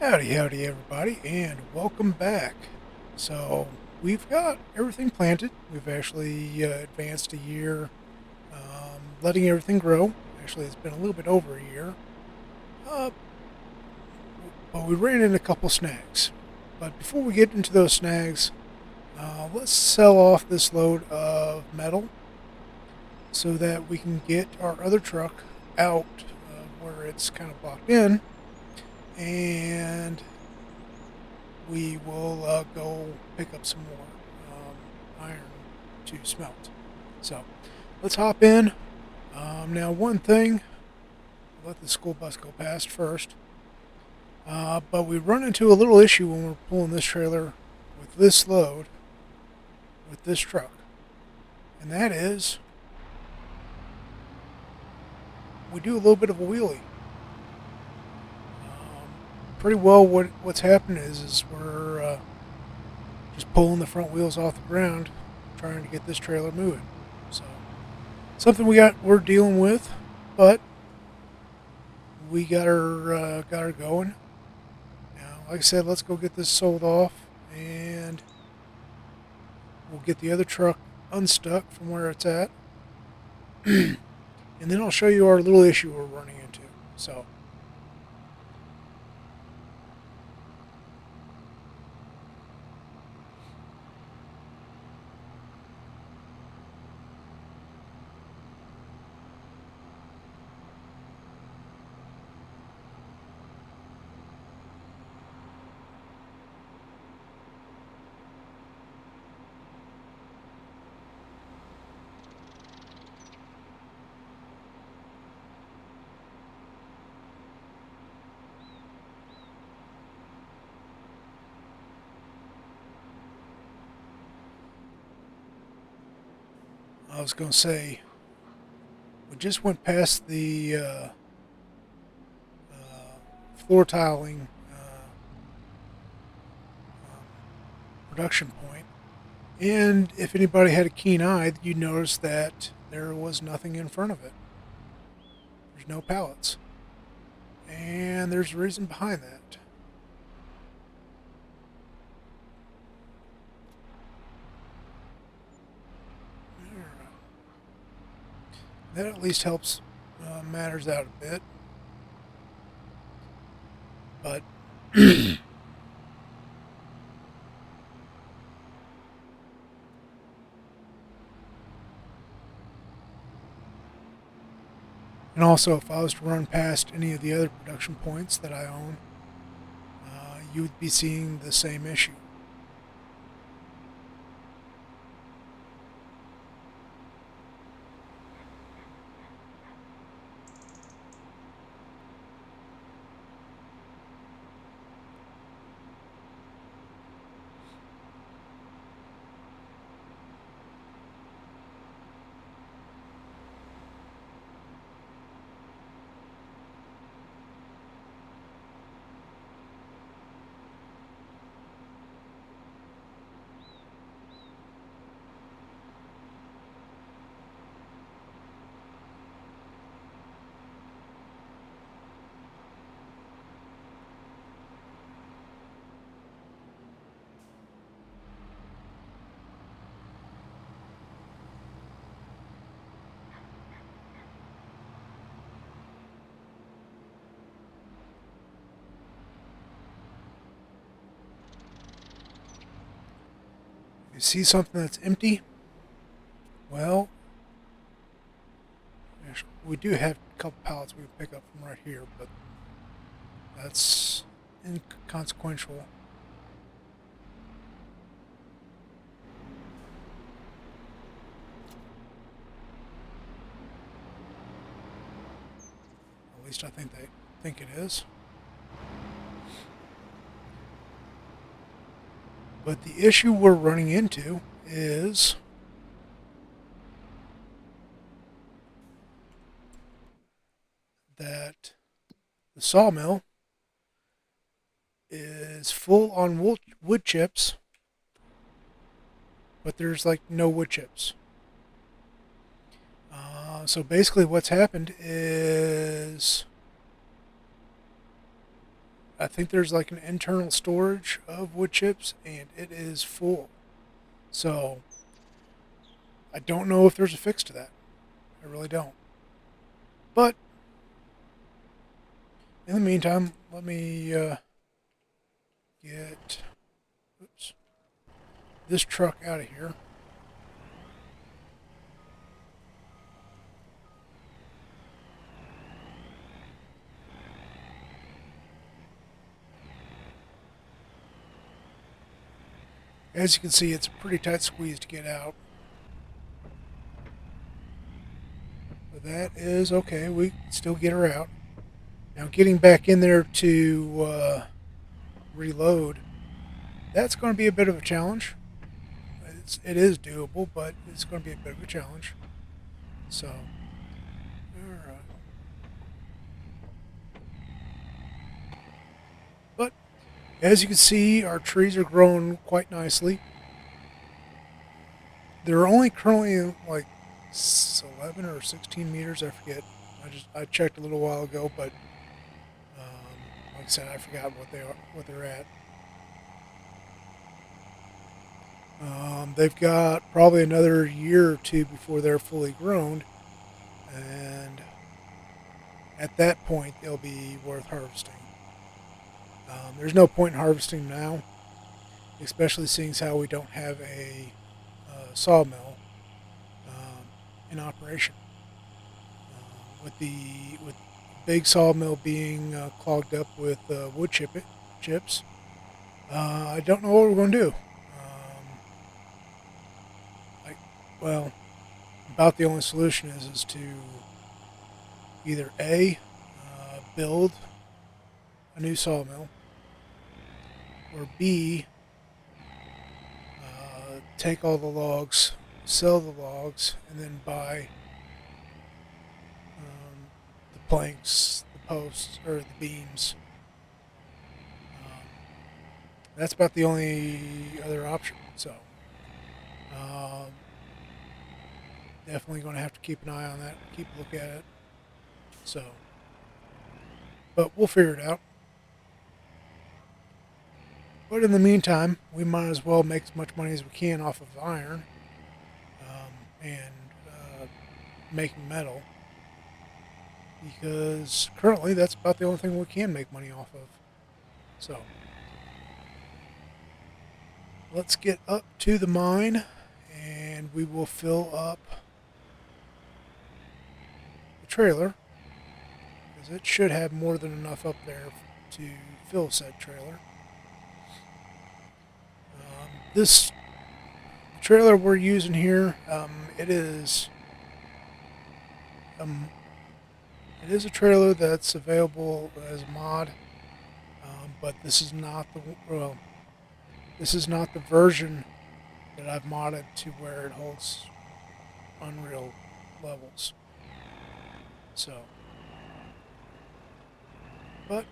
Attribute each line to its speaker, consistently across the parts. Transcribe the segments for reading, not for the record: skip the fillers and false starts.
Speaker 1: Howdy, howdy, everybody, and welcome back. So, we've got everything planted. We've actually advanced a year, letting everything grow. Actually, it's been a little bit over a year, uh, but we ran into a couple snags. But before we get into those snags, let's sell off this load of metal so that we can get our other truck out where it's kind of blocked in, and we will go pick up some more iron to smelt. So let's hop in. Now, one thing, let the school bus go past first. But we run into a little issue when we're pulling this trailer with this load, with this truck. And that is, we do a little bit of a wheelie. Pretty well, what's happened is we're just pulling the front wheels off the ground, trying to get this trailer moving. So something we're dealing with, but we got her going. Now, like I said, let's go get this sold off, and we'll get the other truck unstuck from where it's at, and then I'll show you our little issue we're running into. So, I was going to say, we just went past the floor tiling production point, and if anybody had a keen eye, you'd notice that there was nothing in front of it. There's no pallets. And there's a reason behind that. That at least helps matters out a bit. But and also, if I was to run past any of the other production points that I own, you would be seeing the same issue. You see something that's empty? Well, we do have a couple pallets we can pick up from right here, but that's inconsequential. At least I think they think it is. But the issue we're running into is that the sawmill is full on wood chips, but there's like no wood chips. So basically, what's happened is I think there's like an internal storage of wood chips, and it is full. So I don't know if there's a fix to that. I really don't. But in the meantime, let me get oops, this truck out of here. As you can see, it's a pretty tight squeeze to get out. But that is okay. We can still get her out. Now, getting back in there to reload, that's going to be a bit of a challenge. It is doable, but it's going to be a bit of a challenge. So, all right. But as you can see, our trees are growing quite nicely. They're only currently like 11 or 16 meters. I forget. I checked a little while ago, but like I said, I forgot what they're at. They've got probably another year or two before they're fully grown, and at that point, they'll be worth harvesting. There's no point in harvesting now, especially seeing as how we don't have a sawmill in operation. With big sawmill being clogged up with chips, I don't know what we're going to do. Like, well, about the only solution is to either A, build a new sawmill, or B, take all the logs, sell the logs, and then buy the planks, the posts, or the beams. Um, that's about the only other option. So, um, definitely going to have to keep an eye on that, keep a look at it. So, but we'll figure it out. But in the meantime, we might as well make as much money as we can off of iron and making metal, because currently that's about the only thing we can make money off of. So let's get up to the mine and we will fill up the trailer, because it should have more than enough up there to fill said trailer. This trailer we're using here, um, it is a trailer that's available as a mod, but this is not the version that I've modded to where it holds Unreal levels. So, but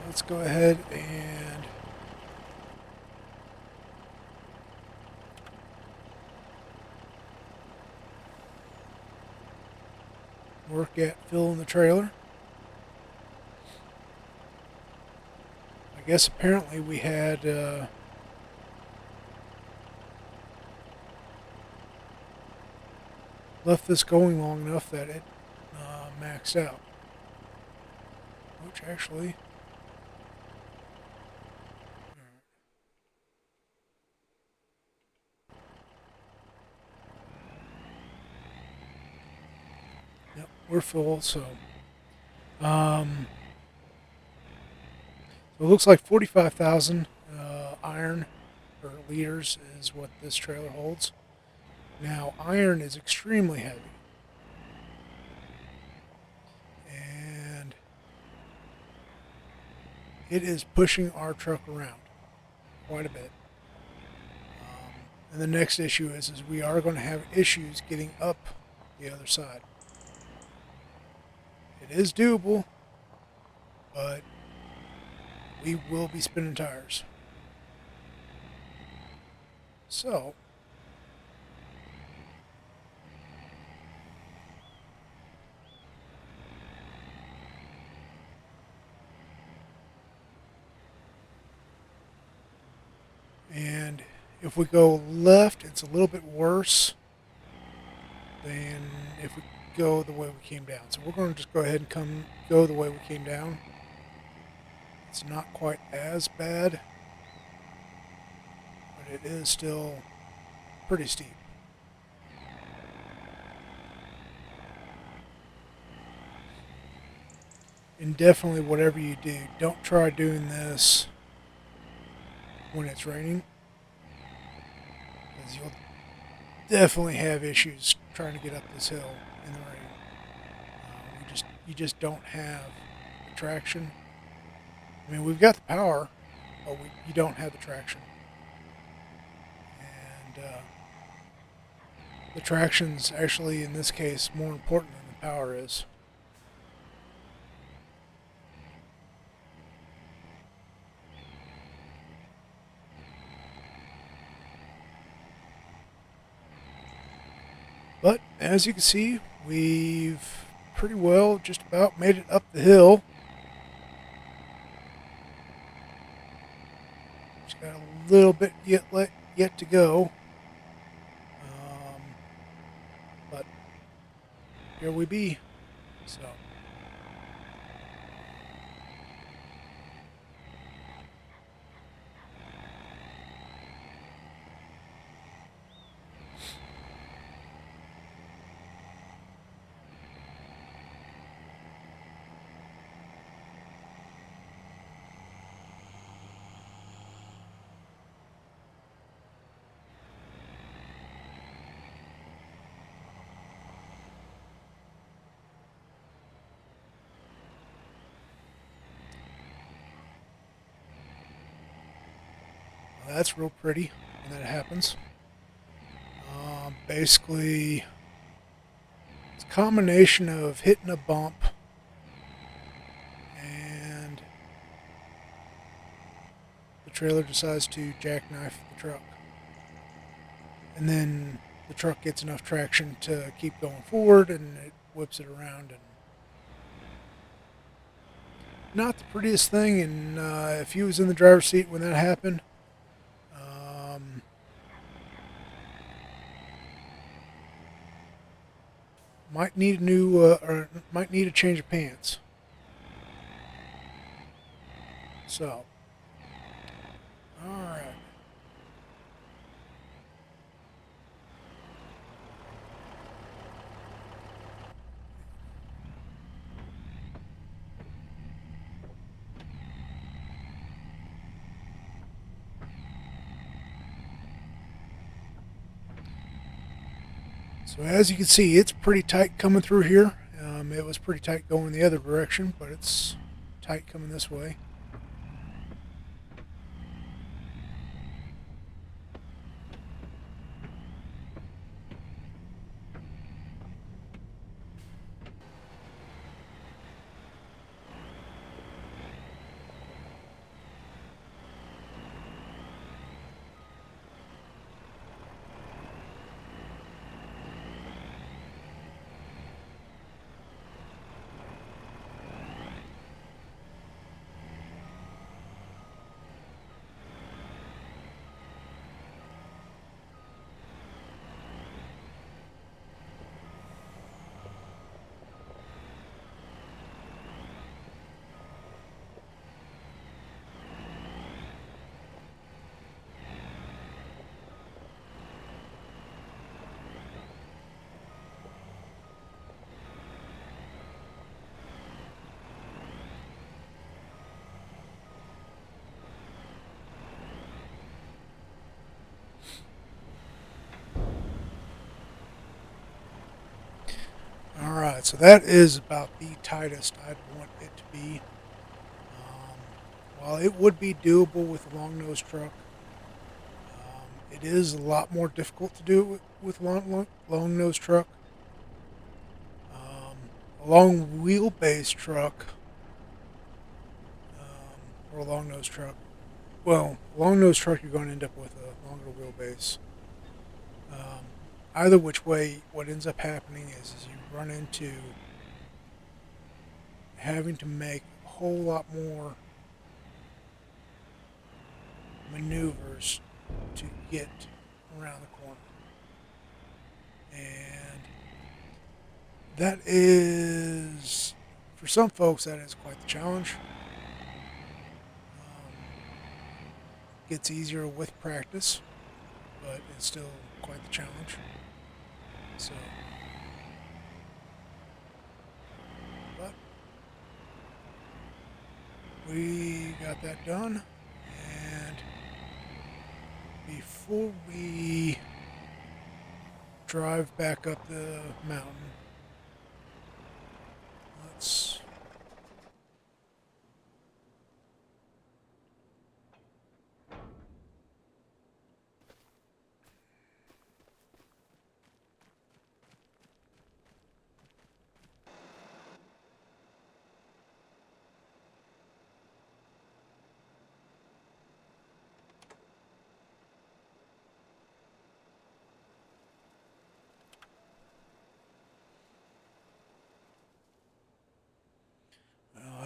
Speaker 1: let's go ahead and work at filling the trailer. I guess apparently we had left this going long enough that it maxed out. Which actually, yep, we're full. Um, so it looks like 45,000 iron or liters is what this trailer holds. Now, iron is extremely heavy, and it is pushing our truck around quite a bit. And the next issue is we are going to have issues getting up the other side. It is doable, but we will be spinning tires. So, If we go left, it's a little bit worse than if we go the way we came down. So we're going to just go ahead and go the way we came down. It's not quite as bad, but it is still pretty steep. And definitely, whatever you do, don't try doing this when it's raining, because you'll definitely have issues trying to get up this hill in the rain. You just don't have the traction. I mean, we've got the power, but you don't have the traction. And the traction's actually, in this case, more important than the power is. But as you can see, we've pretty well just about made it up the hill. Just got a little bit yet to go. But here we be. So. Well, that's real pretty when that happens. Basically, it's a combination of hitting a bump and the trailer decides to jackknife the truck. And then the truck gets enough traction to keep going forward and it whips it around. And not the prettiest thing. And if he was in the driver's seat when that happened, might need a new or might need a change of pants. So, all right. So as you can see, it's pretty tight coming through here. It was pretty tight going the other direction, but it's tight coming this way. All right, so that is about the tightest I'd want it to be. Um, while it would be doable with a long nose truck, it is a lot more difficult to do it with long nose truck. A long wheelbase truck, or a long nose truck. Well, long nose truck, you're going to end up with a longer wheelbase. Um, Either which way, what ends up happening is you run into having to make a whole lot more maneuvers to get around the corner. And that is, for some folks, that is quite the challenge. Gets easier with practice, but it's still quite the challenge. So, but we got that done, and before we drive back up the mountain, let's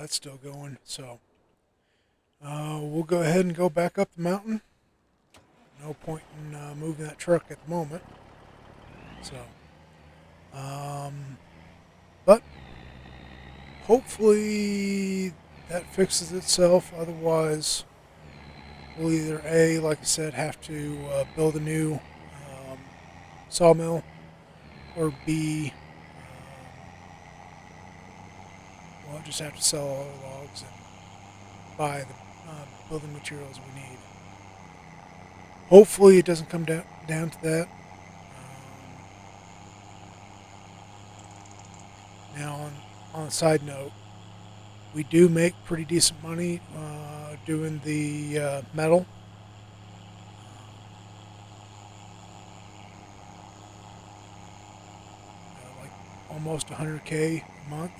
Speaker 1: that's still going. So we'll go ahead and go back up the mountain. No point in moving that truck at the moment. So, but hopefully that fixes itself. Otherwise, we'll either A, like I said, have to build a new sawmill, or B, we'll just have to sell all the logs and buy the building materials we need. Hopefully it doesn't come down to that. Now, on a side note, we do make pretty decent money doing the metal. Like almost 100K a month,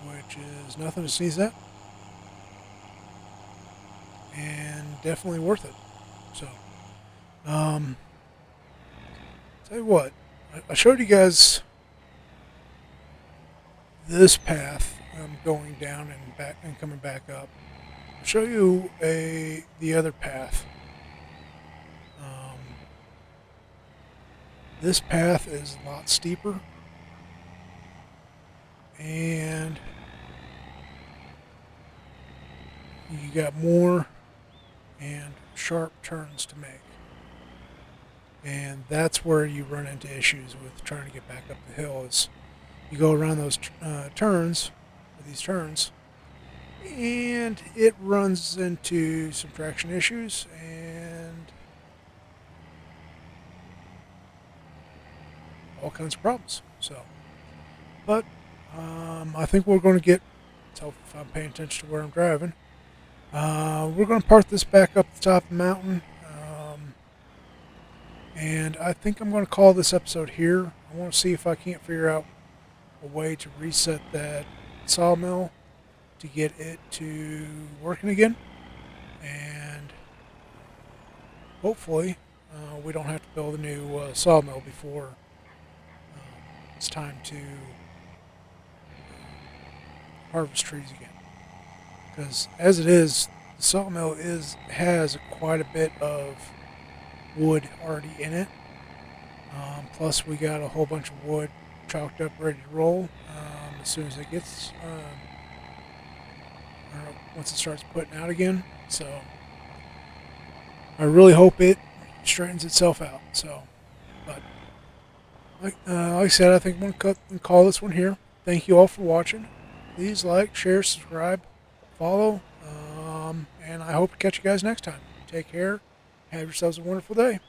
Speaker 1: which is nothing to sneeze at, and definitely worth it. So, tell you what, I showed you guys this path going down and back and coming back up. I'll show you the other path. This path is a lot steeper, and you got more and sharp turns to make. And that's where you run into issues with trying to get back up the hill. Is you go around those turns, or these turns, and it runs into some traction issues and all kinds of problems. So, but I think we're going to get, so if I'm paying attention to where I'm driving, we're going to park this back up the top of the mountain. And I think I'm going to call this episode here. I want to see if I can't figure out a way to reset that sawmill to get it to working again. And hopefully we don't have to build a new sawmill before it's time to harvest trees again. Because as it is, the sawmill has quite a bit of wood already in it. Plus we got a whole bunch of wood chalked up ready to roll as soon as it gets once it starts putting out again. So I really hope it straightens itself out. So, but like I said, I think I'm going to cut and call this one here. Thank you all for watching. Please like, share, subscribe, follow, and I hope to catch you guys next time. Take care. Have yourselves a wonderful day.